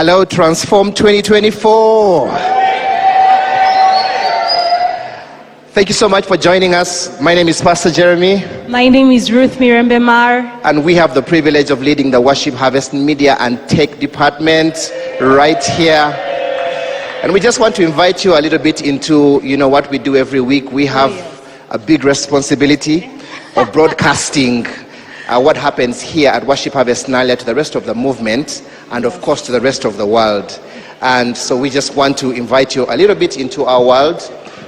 Hello, Transform 2024. Thank you so much for joining us. My name is Pastor Jeremy. My name is Ruth Mirembe Mar. And we have the privilege of leading the Worship Harvest Media and Tech Department right here. And we just want to invite you a little bit into, what we do every week. We have a big responsibility of broadcasting what happens here at Worship Harvest Nalia to the rest of the movement and of course to the rest of the world. And so we just want to invite you a little bit into our world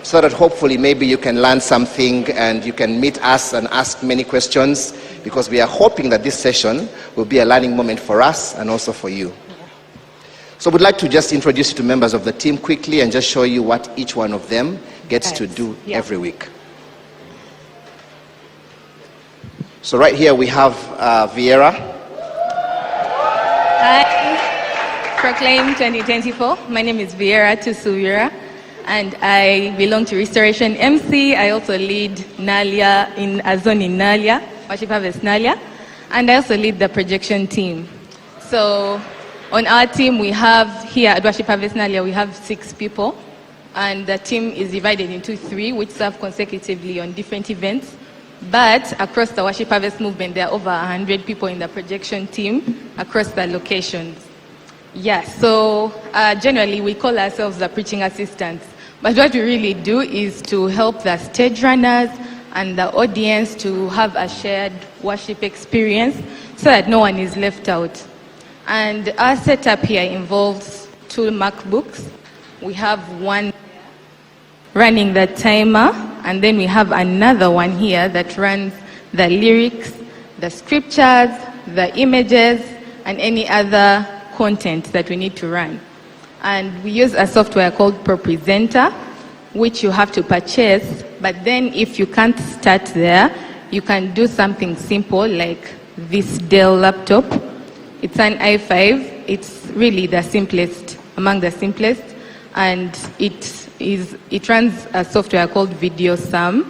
so that hopefully maybe you can learn something and you can meet us and ask many questions, because we are hoping that this session will be a learning moment for us and also for you. So we'd like to just introduce you to members of the team quickly and just show you what each one of them gets to do every week. So right here we have Vieira. Hi, Proclaim 2024. My name is Vieira Tusuvira, and I belong to Restoration MC. I also lead Nalia in a zone in Nalia, Worship Harvest Nalia, and I also lead the projection team. So on our team, we have here at Worship Harvest Nalia, we have 6 people, and the team is divided into 3, which serve consecutively on different events. But across the Worship Harvest movement, there are over 100 people in the projection team across the locations. So generally we call ourselves the preaching assistants. But what we really do is to help the stage runners and the audience to have a shared worship experience so that no one is left out. And our setup here involves 2 MacBooks. We have one running the timer, and then we have another one here that runs the lyrics, the scriptures, the images, and any other content that we need to run. And we use a software called ProPresenter, which you have to purchase, but then if you can't start there, you can do something simple like this Dell laptop. It's an i5. It's really the simplest, among the simplest, and it runs a software called VideoSum,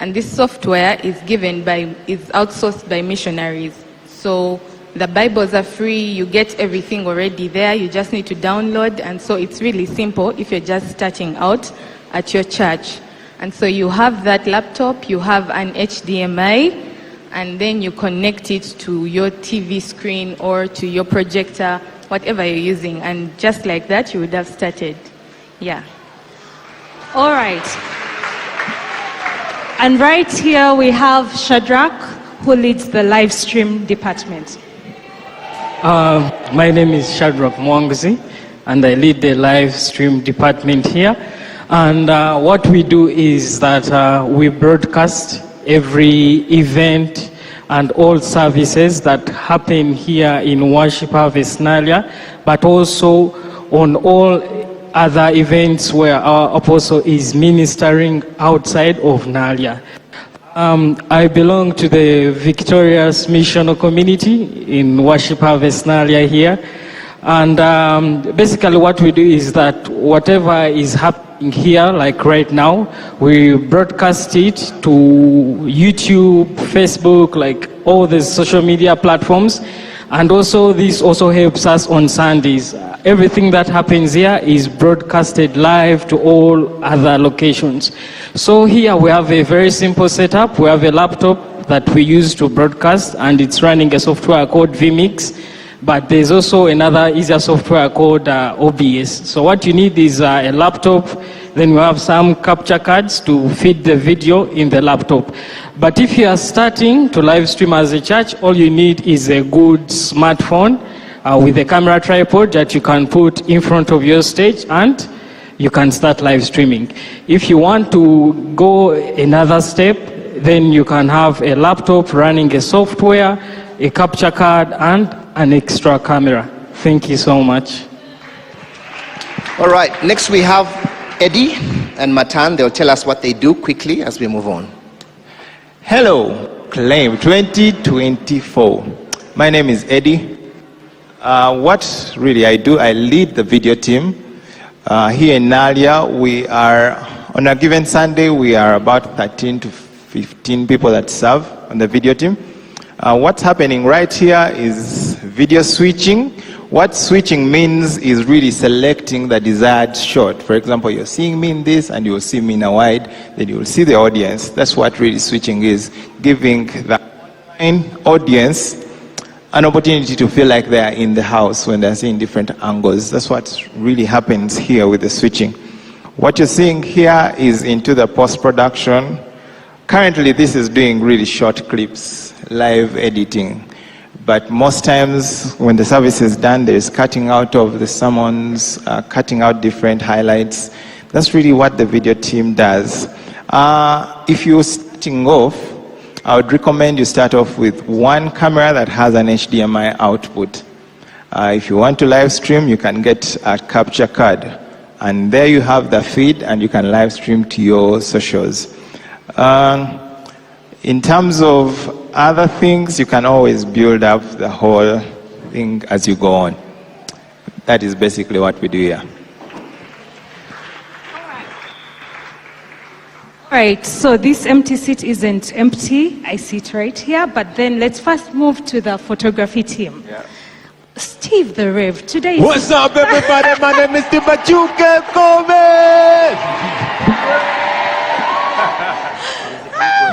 and this software is outsourced by missionaries. So the Bibles are free, you get everything already there, you just need to download, and so it's really simple if you're just starting out at your church. And so you have that laptop, you have an HDMI, and then you connect it to your TV screen or to your projector, whatever you're using, and just like that you would have started. All right. And right here we have Shadrach, who leads the live stream department. My name is Shadrach Mwanguzi, and I lead the live stream department here. And what we do is that we broadcast every event and all services that happen here in Worship Harvest Nalia, but also on all other events where our apostle is ministering outside of Nalia. I belong to the Victorious Missional Community in Worship Harvest Nalia here. And basically what we do is that whatever is happening here, like right now, we broadcast it to YouTube, Facebook, like all the social media platforms. And also this also helps us on Sundays. Everything that happens here is broadcasted live to all other locations. So here we have a very simple setup. We have a laptop that we use to broadcast, and it's running a software called vMix. But there's also another easier software called OBS. So what you need is a laptop, then we have some capture cards to feed the video in the laptop. But if you are starting to live stream as a church, all you need is a good smartphone with a camera tripod that you can put in front of your stage, and you can start live streaming. If you want to go another step, then you can have a laptop running a software, a capture card, and an extra camera. Thank you so much. All right, next we have Eddie and Matan. They'll tell us what they do quickly as we move on. Hello, Claim 2024. My name is Eddie. What really I do, I lead the video team. Here in Nalia, we are, on a given Sunday, we are about 13 to 15 people that serve on the video team. What's happening right here is video switching. What switching means is really selecting the desired shot. For example, you're seeing me in this and you'll see me in a wide, then you'll see the audience. That's what really switching is, giving the audience an opportunity to feel like they're in the house when they're seeing different angles. That's what really happens here with the switching. What you're seeing here is into the post-production. Currently, this is doing really short clips, live editing. But most times when the service is done, there's cutting out of the sermons, cutting out different highlights. That's really what the video team does. If you're starting off, I would recommend you start off with one camera that has an HDMI output. If you want to live stream, you can get a capture card. And there you have the feed and you can live stream to your socials. In terms of other things, you can always build up the whole thing as you go on. That is basically what we do here. All right, so this empty seat isn't empty. I sit right here, but then let's first move to the photography team. Yeah. Steve the Rev, today is... What's up, everybody? My name is Steve Machuca Gomez.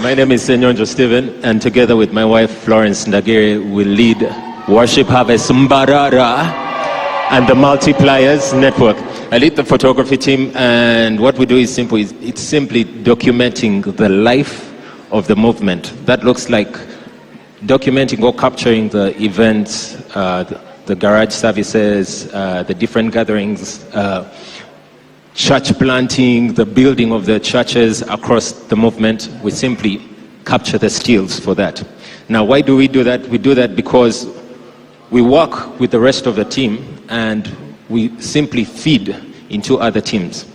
My name is Senyonjo Steven, and together with my wife Florence Ndagiri, we lead Worship Harvest Mbarara and the Multipliers Network. I lead the photography team, and what we do is simple. It's simply documenting the life of the movement. That looks like documenting or capturing the events, the garage services, the different gatherings, church planting, the building of the churches across the movement. We simply capture the stills for that. Now, why do we do that? We do that because we work with the rest of the team and we simply feed into other teams.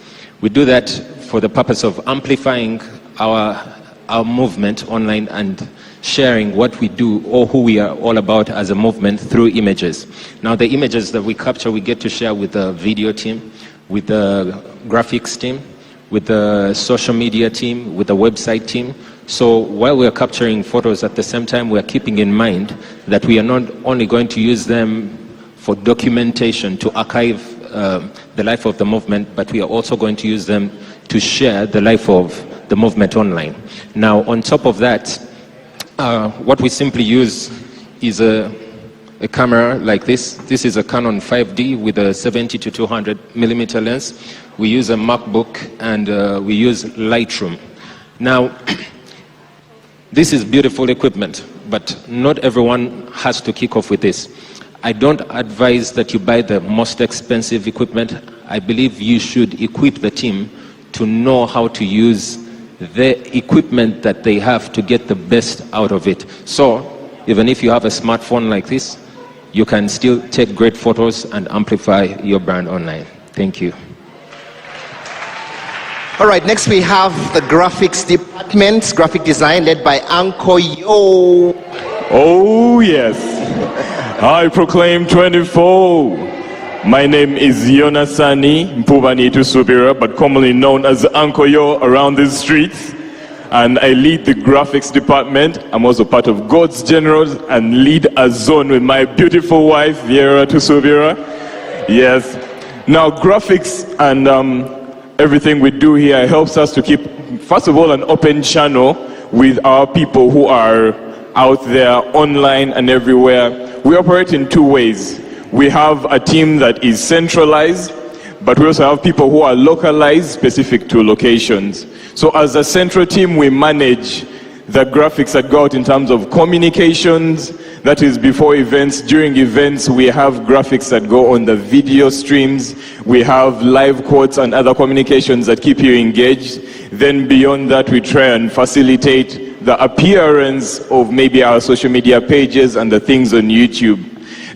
We do that for the purpose of amplifying our movement online and sharing what we do or who we are all about as a movement through images. Now, the images that we capture, we get to share with the video team, with the graphics team, with the social media team, with the website team. So while we're capturing photos, at the same time, we're keeping in mind that we are not only going to use them for documentation, to archive the life of the movement, but we are also going to use them to share the life of the movement online. Now, on top of that, what we simply use is a camera like this. This is a Canon 5D with a 70 to 200 millimeter lens. We use a MacBook and we use Lightroom. Now, this is beautiful equipment, but not everyone has to kick off with this. I don't advise that you buy the most expensive equipment. I believe you should equip the team to know how to use the equipment that they have to get the best out of it. So, even if you have a smartphone like this, you can still take great photos and amplify your brand online. Thank you. All right, next we have the graphics department, graphic design led by Anko Yo. Oh, yes. I proclaim 24. My name is Yonasani Mpuvani Tusubira, but commonly known as Ankoyo around these streets. And I lead the graphics department. I'm also part of God's Generals and lead a zone with my beautiful wife, Viera Tusubira. Yes. Now, graphics and everything we do here helps us to keep, first of all, an open channel with our people who are out there online and everywhere. We operate in two ways. We have a team that is centralized, but we also have people who are localized, specific to locations. So as a central team, we manage the graphics that go out in terms of communications, that is before events. During events, we have graphics that go on the video streams. We have live quotes and other communications that keep you engaged. Then beyond that, we try and facilitate the appearance of maybe our social media pages and the things on YouTube.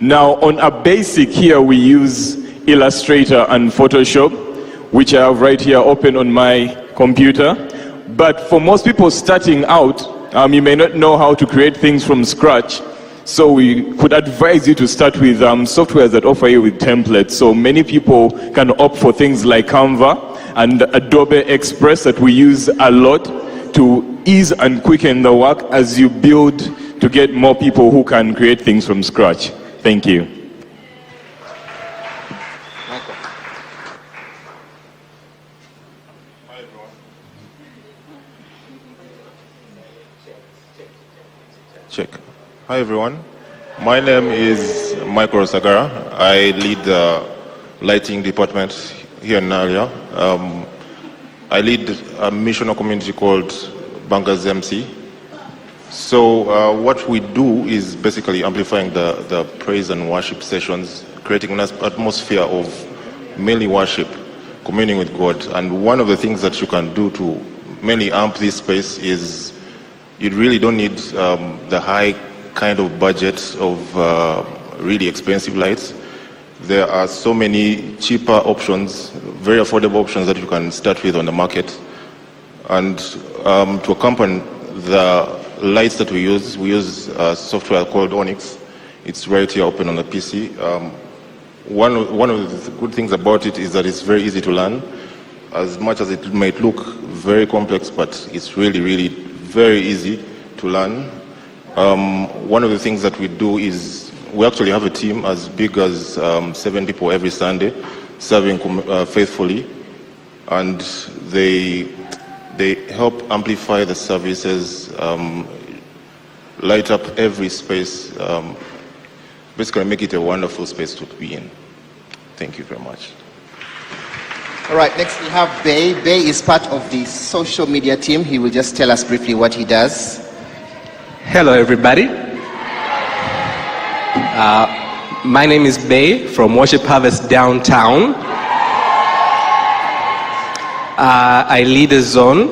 Now, on a basic here, we use Illustrator and Photoshop, which I have right here open on my computer. But for most people starting out, you may not know how to create things from scratch. So we could advise you to start with softwares that offer you with templates. So many people can opt for things like Canva and Adobe Express that we use a lot to ease and quicken the work as you build to get more people who can create things from scratch. Thank you. Check. Hi everyone. My name is Michael Sagara. I lead the lighting department here in Nalia. I lead a missional community called Bangers MC. So what we do is basically amplifying the praise and worship sessions, creating an atmosphere of mainly worship, communing with God. And one of the things that you can do to mainly amp this space is you really don't need the high kind of budget of really expensive lights. There are so many cheaper options, very affordable options that you can start with on the market. And to accompany the lights that we use software called Onyx. It's right here open on the PC. One of the good things about it is that it's very easy to learn. As much as it might look very complex, but it's really, really very easy to learn. One of the things that we do is we actually have a team as big as 7 people every Sunday serving faithfully, and they help amplify the services, light up every space, basically make it a wonderful space to be in. Thank you very much. All right, next we have Bay. Bay is part of the social media team. He will just tell us briefly what he does. Hello, everybody. My name is Bay from Worship Harvest Downtown. I lead a zone,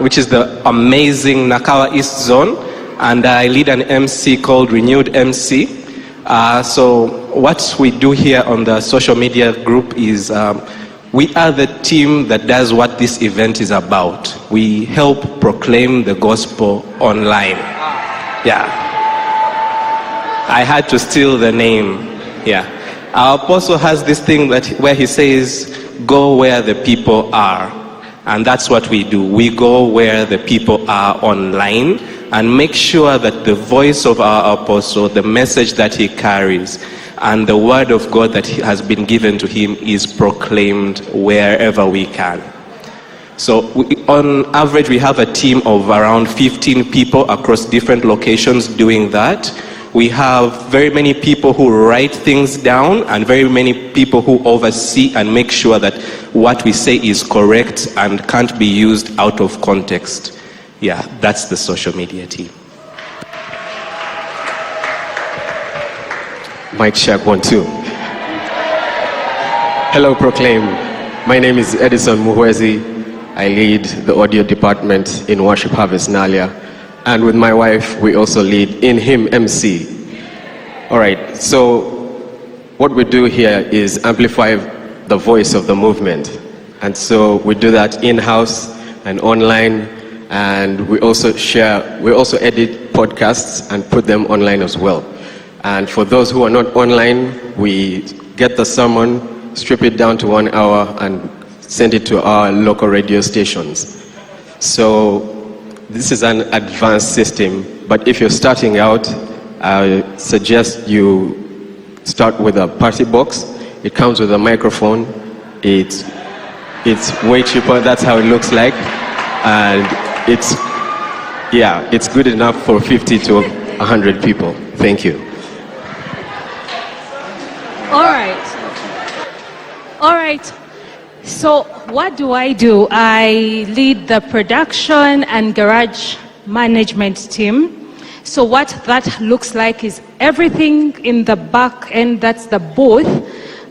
which is the amazing Nakawa East Zone, and I lead an MC called Renewed MC. So what we do here on the social media group is we are the team that does what this event is about. We help proclaim the gospel online. Yeah. I had to steal the name. Yeah. Our apostle has this thing where he says, go where the people are. And that's what we do. We go where the people are online and make sure that the voice of our apostle, the message that he carries, and the word of God that has been given to him is proclaimed wherever we can. So on average, we have a team of around 15 people across different locations doing that. We have very many people who write things down and very many people who oversee and make sure that what we say is correct and can't be used out of context. Yeah, that's the social media team. Mic check 1 2. Hello, Proclaim. My name is Edison Muhwezi. I lead the audio department in Worship Harvest Nalia. And with my wife, we also lead In Him MC. All right, so what we do here is amplify the voice of the movement. And so we do that in-house and online, and we also edit podcasts and put them online as well. And for those who are not online, we get the sermon, strip it down to 1 hour, and send it to our local radio stations. So this is an advanced system, but if you're starting out, I suggest you start with a party box. It comes with a microphone. It's way cheaper. That's how it looks like, and it's good enough for 50 to 100 people. Thank you. All right. So what do? I lead the production and garage management team. So what that looks like is everything in the back end, that's the booth,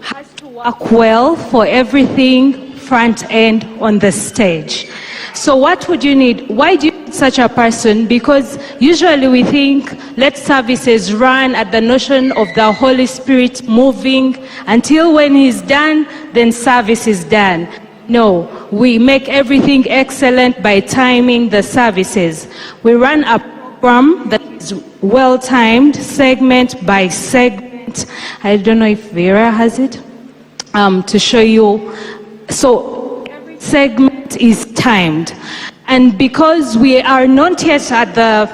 has to work well for everything front end on the stage. So what would you need? Why do you need such a person? Because usually we think, let services run at the notion of the Holy Spirit moving until when he's done, then service is done. No, we make everything excellent by timing the services. We run a program that is well-timed, segment by segment. I don't know if Vera has it to show you. So every segment is timed. And because we are not yet at the